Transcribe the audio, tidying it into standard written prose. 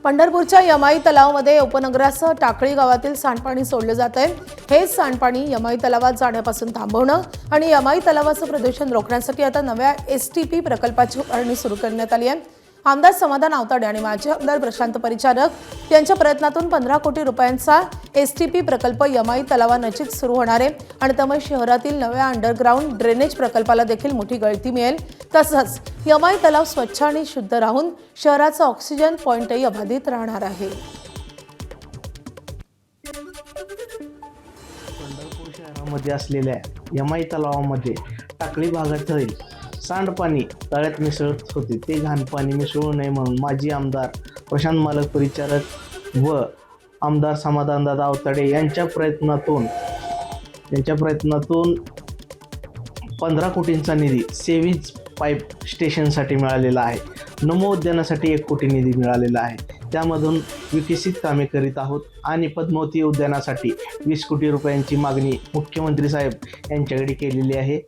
पंढरपूरच्या यमाई तलावामध्ये उपनगरासह टाकळी गावातील सांडपाणी सोडले जात आहे। हेच सांडपाणी यमाई तलावात जाण्यापासून थांबवणं आणि यमाई तलावाचं प्रदूषण रोखण्यासाठी आता नव्या एसटीपी प्रकल्पाची उभारणी सुरू करण्यात आली आहे। आमदार समाधान आवताडे आणि माजी आमदार प्रशांत परिचारक यांच्या प्रयत्नातून 15 कोटी रुपयांचा एसटीपी प्रकल्प यमाई तलावानजीक सुरू होणार आहे आणि त्यामुळे शहरातील नव्या अंडरग्राउंड ड्रेनेज प्रकल्पाला देखील मोठी गळती मिळेल। तसंच यमाई तलाव स्वच्छ आणि शुद्ध राहून शहराचा ऑक्सिजन पॉइंटही अबाधित राहणार आहे। पंढरपूर शहरामध्ये असलेल्या यमाई तलावामध्ये टाकळी भागातील सांडपाणी तळ्यात मिसळत होते। ते घाण पाणी मिसळू नये म्हणून माजी आमदार प्रशांत मालक परिचारक व आमदार समाधानदादा आवताडे यांच्या प्रयत्नातून 15 कोटींचा निधी सेवेज पाईप स्टेशनसाठी मिळालेला आहे। नमो उद्यानासाठी 1 कोटी निधी मिळालेला आहे। त्यामधून विकसित कामे करीत आहोत आणि पद्मावती उद्यानासाठी 20 कोटी रुपयांची मागणी मुख्यमंत्री साहेब यांच्याकडे केलेली आहे।